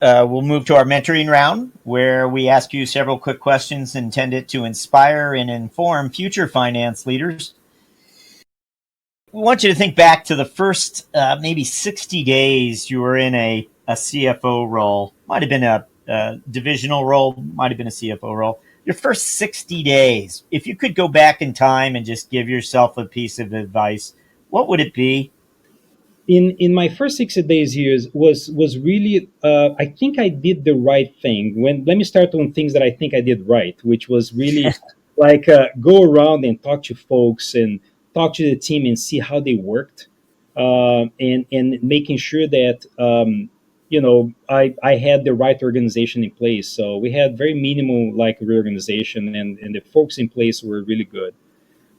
We'll move to our mentoring round, where we ask you several quick questions intended to inspire and inform future finance leaders. We want you to think back to the first maybe 60 days you were in a CFO role. Might have been a divisional role, might have been a CFO role. Your first 60 days, if you could go back in time and just give yourself a piece of advice, what would it be? In my first 60 days years was really I think I did the right thing. When Let me start on things that I think I did right, which was really like go around and talk to folks and talk to the team and see how they worked, and making sure that I had the right organization in place. So we had very minimal like reorganization, and the folks in place were really good.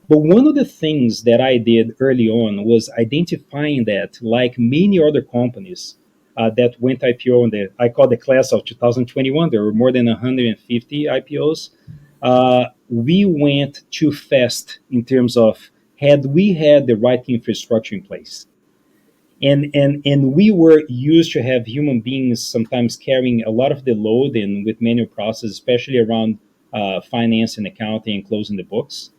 But one of the things that I did early on was identifying that, like many other companies that went IPO in I call the class of 2021, there were more than 150 IPOs. We went too fast in terms of had we had the right infrastructure in place. And we were used to have human beings sometimes carrying a lot of the load and with manual process, especially around finance and accounting and closing the books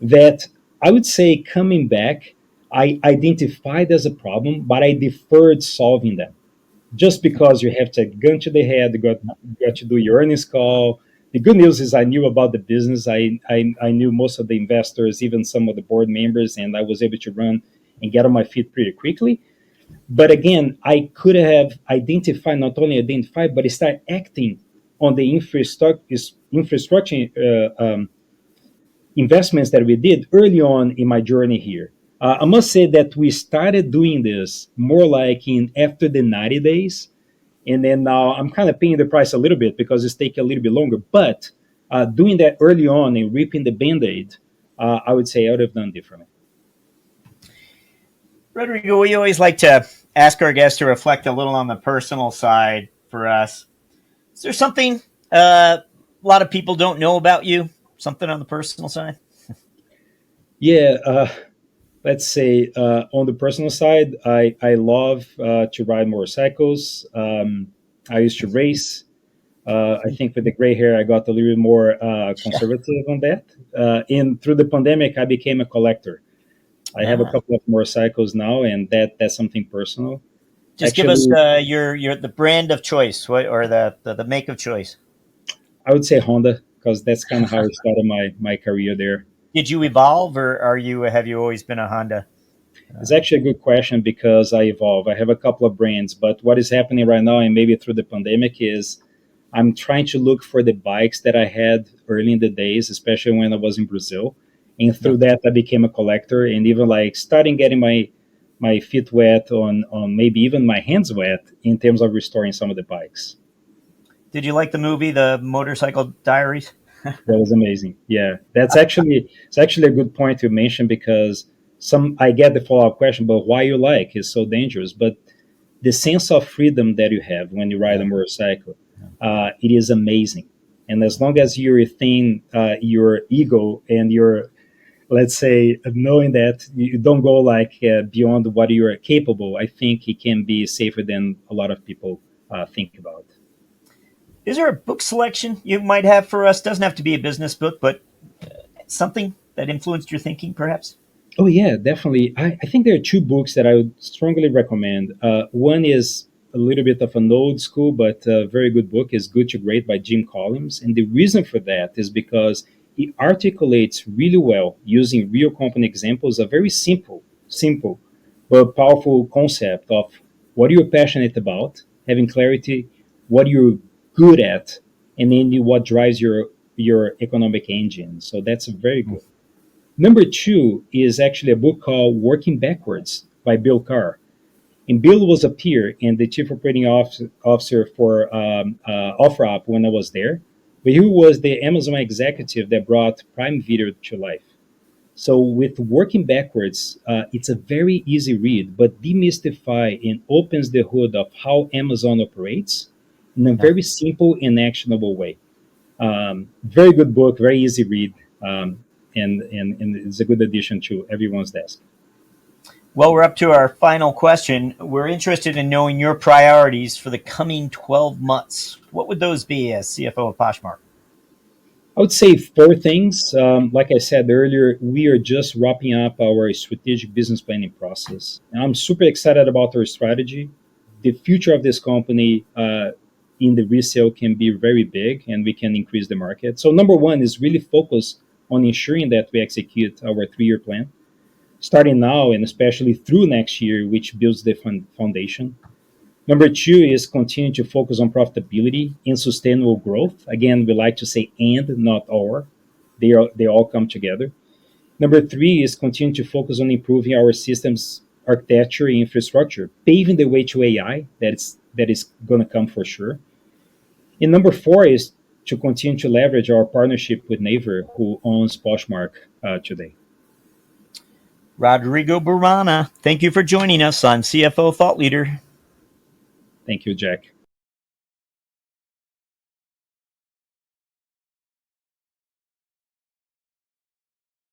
that I would say coming back, I identified as a problem, but I deferred solving them. Just because you have to gun to the head, got to do your earnings call. The good news is I knew about the business. I knew most of the investors, even some of the board members, and I was able to run and get on my feet pretty quickly. But again, I could have identified, not only identified, but start acting on the infrastructure investments that we did early on in my journey here. I must say that we started doing this more like in after the 90 days. And then now I'm kind of paying the price a little bit because it's taking a little bit longer. But doing that early on and ripping the band aid, I would say I would have done differently. Rodrigo, we always like to ask our guests to reflect a little on the personal side for us. Is there something a lot of people don't know about you? Something on the personal side? Yeah, let's say on the personal side, I love to ride motorcycles. I used to race. I think with the gray hair, I got a little bit more conservative on that. And through the pandemic, I became a collector. I have a Ah, couple of motorcycles now, and that's something personal. just give us Actually, your the brand of choice, what, or the make of choice. I would say Honda because that's kind of how I started my career there. Did you evolve, or are you have you always been a Honda? It's actually a good question because I evolve. I have a couple of brands, but what is happening right now, and maybe through the pandemic, is I'm trying to look for the bikes that I had early in the days, especially when I was in Brazil. And No. through that, I became a collector, and even like starting getting my feet wet on maybe even my hands wet in terms of restoring some of the bikes. Did you like the movie, The Motorcycle Diaries? That was amazing. Yeah, it's actually a good point to mention because some I get the follow up question, but why you like is so dangerous. But the sense of freedom that you have when you ride a Yeah. motorcycle, it is amazing. And as long as you retain your ego and your, let's say, knowing that you don't go like beyond what you are capable, I think it can be safer than a lot of people think about. Is there a book selection you might have for us? Doesn't have to be a business book, but something that influenced your thinking, perhaps? Oh yeah, definitely. I think there are two books that I would strongly recommend. One is a little bit of an old school, but a very good book is Good to Great by Jim Collins. And the reason for that is because he articulates really well using real company examples a very simple but powerful concept of what you're passionate about, having clarity, what you're good at, and then what drives your economic engine. So that's very good. Number two is actually a book called Working Backwards by Bill Carr. And Bill was a peer and the chief operating officer for OfferUp when I was there. But he was the Amazon executive that brought Prime Video to life. So with Working Backwards, it's a very easy read, but demystify and opens the hood of how Amazon operates in a Yeah. very simple and actionable way. Very good book, very easy read, and it's a good addition to everyone's desk. Well, we're up to our final question. We're interested in knowing your priorities for the coming 12 months. What would those be as CFO of Poshmark? I would say four things. Like I said earlier, we are just wrapping up our strategic business planning process. And I'm super excited about our strategy. The future of this company in the resale can be very big and we can increase the market. So, number one is really focus on ensuring that we execute our 3 year plan, starting now and especially through next year, which builds the foundation. Number two is continue to focus on profitability and sustainable growth. Again, we like to say and, not or. They all come together. Number three is continue to focus on improving our systems architecture and infrastructure, paving the way to AI. That is going to come for sure. And number four is to continue to leverage our partnership with Naver, who owns Poshmark today. Rodrigo Brumana, thank you for joining us on CFO Thought Leader. Thank you, Jack.